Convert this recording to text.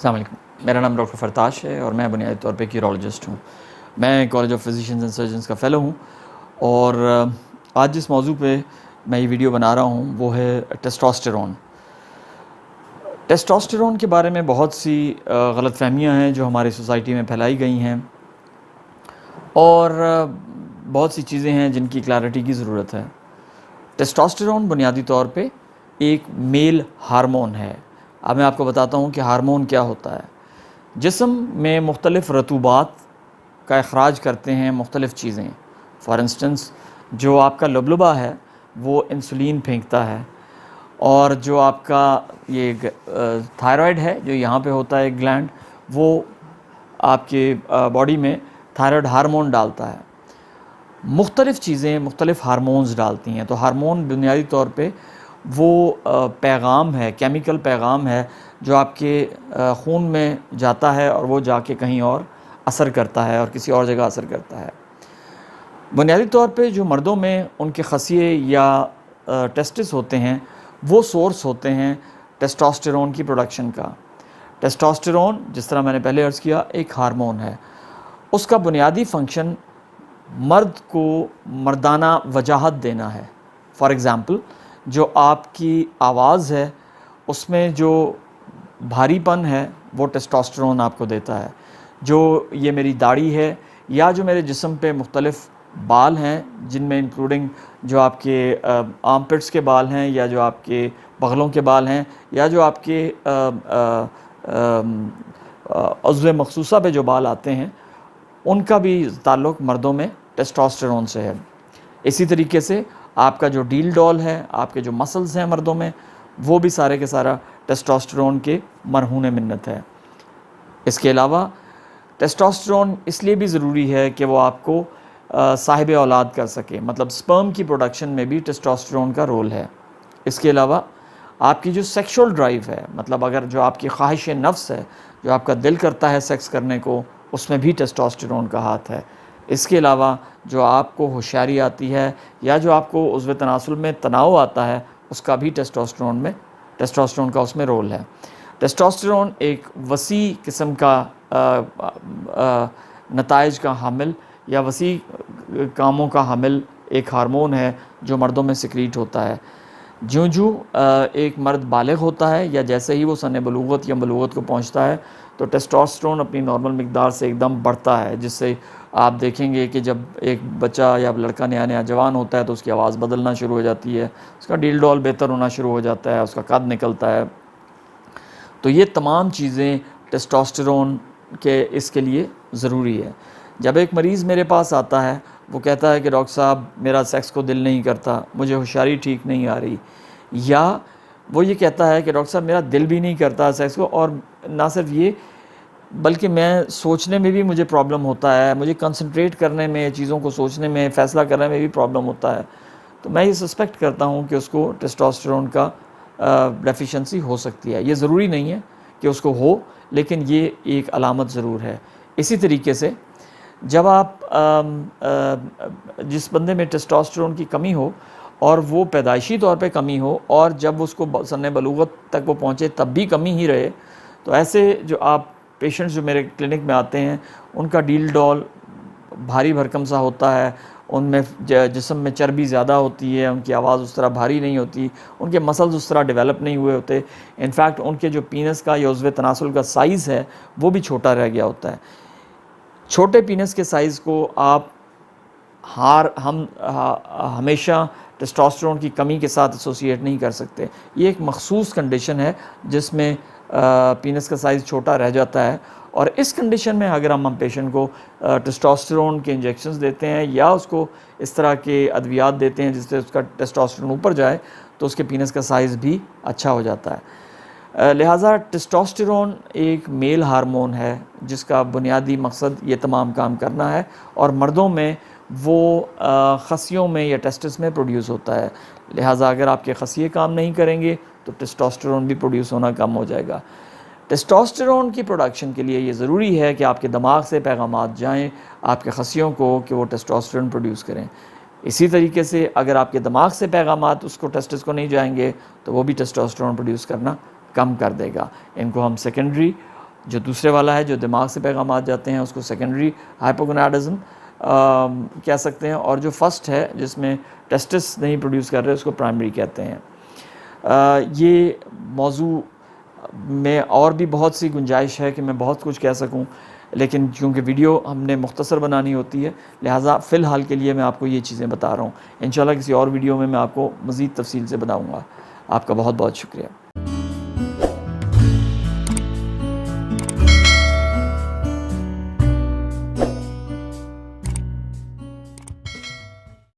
السلام علیکم، میرا نام ڈاکٹر فرتاش ہے اور میں بنیادی طور پہ کیورولوجسٹ ہوں۔ میں college of physicians and surgeons کا فیلو ہوں، اور آج جس موضوع پہ میں یہ ویڈیو بنا رہا ہوں وہ ہے ٹیسٹوسٹیرون۔ ٹیسٹوسٹیرون کے بارے میں بہت سی غلط فہمیاں ہیں جو ہماری سوسائٹی میں پھیلائی گئی ہیں، اور بہت سی چیزیں ہیں جن کی کلیئرٹی کی ضرورت ہے۔ ٹیسٹوسٹیرون بنیادی طور پہ ایک میل ہارمون ہے۔ اب میں آپ کو بتاتا ہوں کہ ہارمون کیا ہوتا ہے۔ جسم میں مختلف رطوبات کا اخراج کرتے ہیں مختلف چیزیں۔ فار انسٹنس جو آپ کا لبلبا ہے وہ انسولین پھینکتا ہے، اور جو آپ کا یہ تھائرائڈ ہے جو یہاں پہ ہوتا ہے گلینڈ، وہ آپ کے باڈی میں تھائرائڈ ہارمون ڈالتا ہے۔ مختلف چیزیں مختلف ہارمونز ڈالتی ہیں۔ تو ہارمون بنیادی طور پہ وہ پیغام ہے، کیمیکل پیغام ہے جو آپ کے خون میں جاتا ہے، اور وہ جا کے کہیں اور اثر کرتا ہے اور کسی اور جگہ اثر کرتا ہے۔ بنیادی طور پہ جو مردوں میں ان کے خصیے یا ٹیسٹس ہوتے ہیں وہ سورس ہوتے ہیں ٹیسٹوسٹیرون کی پروڈکشن کا۔ ٹیسٹوسٹیرون، جس طرح میں نے پہلے عرض کیا، ایک ہارمون ہے۔ اس کا بنیادی فنکشن مرد کو مردانہ وجاہت دینا ہے۔ فار ایگزامپل جو آپ کی آواز ہے اس میں جو بھاری پن ہے وہ ٹیسٹوسٹیرون آپ کو دیتا ہے۔ جو یہ میری داڑھی ہے یا جو میرے جسم پہ مختلف بال ہیں، جن میں انکلوڈنگ جو آپ کے آرم پٹس کے بال ہیں، یا جو آپ کے بغلوں کے بال ہیں، یا جو آپ کے عضو مخصوصہ پہ جو بال آتے ہیں، ان کا بھی تعلق مردوں میں ٹیسٹوسٹیرون سے ہے۔ اسی طریقے سے آپ کا جو ڈیل ڈول ہے، آپ کے جو مسلز ہیں مردوں میں، وہ بھی سارے کے سارا ٹیسٹوسٹیرون کے مرہون منت ہے۔ اس کے علاوہ ٹیسٹوسٹیرون اس لیے بھی ضروری ہے کہ وہ آپ کو صاحب اولاد کر سکے، مطلب سپرم کی پروڈکشن میں بھی ٹیسٹوسٹیرون کا رول ہے۔ اس کے علاوہ آپ کی جو سیکشول ڈرائیو ہے، مطلب اگر جو آپ کی خواہش نفس ہے، جو آپ کا دل کرتا ہے سیکس کرنے کو، اس میں بھی ٹیسٹوسٹیرون کا ہاتھ ہے۔ اس کے علاوہ جو آپ کو ہوشیاری آتی ہے یا جو آپ کو عضو تناسل میں تناؤ آتا ہے، اس کا بھی ٹیسٹوسٹیرون کا اس میں رول ہے۔ ٹیسٹوسٹیرون ایک وسیع قسم کا نتائج کا حامل یا وسیع کاموں کا حامل ایک ہارمون ہے جو مردوں میں سیکریٹ ہوتا ہے۔ جوں ایک مرد بالغ ہوتا ہے یا جیسے ہی وہ سن بلوغت یا بلوغت کو پہنچتا ہے، تو ٹیسٹوسٹیرون اپنی نارمل مقدار سے ایک دم بڑھتا ہے، جس سے آپ دیکھیں گے کہ جب ایک بچہ یا لڑکا نیا جوان ہوتا ہے تو اس کی آواز بدلنا شروع ہو جاتی ہے، اس کا ڈیل ڈول بہتر ہونا شروع ہو جاتا ہے، اس کا قد نکلتا ہے۔ تو یہ تمام چیزیں ٹیسٹوسٹیرون کے اس کے لیے ضروری ہے۔ جب ایک مریض میرے پاس آتا ہے، وہ کہتا ہے کہ ڈاکٹر صاحب میرا سیکس کو دل نہیں کرتا، مجھے ہوشیاری ٹھیک نہیں آ رہی، یا وہ یہ کہتا ہے کہ ڈاکٹر صاحب میرا دل بھی نہیں کرتا سیکس کو، اور نہ صرف یہ بلکہ میں سوچنے میں بھی مجھے پرابلم ہوتا ہے، مجھے کنسنٹریٹ کرنے میں، چیزوں کو سوچنے میں، فیصلہ کرنے میں بھی پرابلم ہوتا ہے، تو میں یہ سسپیکٹ کرتا ہوں کہ اس کو ٹیسٹوسٹیرون کا ڈیفیشنسی ہو سکتی ہے۔ یہ ضروری نہیں ہے کہ اس کو ہو، لیکن یہ ایک علامت ضرور ہے۔ اسی طریقے سے جب آپ جس بندے میں ٹیسٹوسٹیرون کی کمی ہو، اور وہ پیدائشی طور پہ کمی ہو، اور جب اس کو سن بلوغت تک وہ پہنچے تب بھی کمی ہی رہے، تو ایسے جو آپ پیشنٹس جو میرے کلینک میں آتے ہیں، ان کا ڈیل ڈول بھاری بھرکم سا ہوتا ہے، ان میں جسم میں چربی زیادہ ہوتی ہے، ان کی آواز اس طرح بھاری نہیں ہوتی، ان کے مسلز اس طرح ڈیولپ نہیں ہوئے ہوتے، انفیکٹ ان کے جو پینس کا یا عضو تناسل کا سائز ہے وہ بھی چھوٹا رہ گیا ہوتا ہے۔ چھوٹے پینس کے سائز کو آپ ہم ہمیشہ ٹیسٹوسٹیرون کی کمی کے ساتھ ایسوسیٹ نہیں کر سکتے۔ یہ ایک مخصوص کنڈیشن ہے جس میں پینس کا سائز چھوٹا رہ جاتا ہے، اور اس کنڈیشن میں اگر ہم پیشنٹ کو ٹیسٹوسٹیرون کے انجیکشنز دیتے ہیں یا اس کو اس طرح کے ادویات دیتے ہیں جس سے اس کا ٹیسٹوسٹیرون اوپر جائے، تو اس کے پینس کا سائز بھی اچھا ہو جاتا ہے۔ لہٰذا ٹیسٹوسٹیرون ایک میل ہارمون ہے جس کا بنیادی مقصد یہ تمام کام کرنا ہے، اور مردوں میں وہ خصیوں میں یا ٹیسٹس میں پروڈیوس ہوتا ہے۔ لہٰذا اگر آپ کے خصیے کام نہیں کریں گے تو ٹیسٹوسٹیرون بھی پروڈیوس ہونا کم ہو جائے گا۔ ٹیسٹوسٹیرون کی پروڈکشن کے لیے یہ ضروری ہے کہ آپ کے دماغ سے پیغامات جائیں آپ کے خصیوں کو کہ وہ ٹیسٹوسٹیرون پروڈیوس کریں۔ اسی طریقے سے اگر آپ کے دماغ سے پیغامات اس کو ٹیسٹس کو نہیں جائیں گے تو وہ بھی ٹیسٹوسٹیرون پروڈیوس کرنا کم کر دے گا۔ ان کو ہم سیکنڈری جو دوسرے والا ہے جو دماغ سے پیغامات جاتے ہیں اس کو سیکنڈری ہائپوگوناڈزم کہہ سکتے ہیں، اور جو فرسٹ ہے جس میں ٹیسٹس نہیں پروڈیوس کر رہے اس کو پرائمری کہتے ہیں۔ یہ موضوع میں اور بھی بہت سی گنجائش ہے کہ میں بہت کچھ کہہ سکوں، لیکن چونکہ ویڈیو ہم نے مختصر بنانی ہوتی ہے لہٰذا فی الحال کے لیے میں آپ کو یہ چیزیں بتا رہا ہوں۔ انشاءاللہ کسی اور ویڈیو میں آپ کو مزید تفصیل سے بتاؤں گا۔ آپ کا بہت بہت شکریہ۔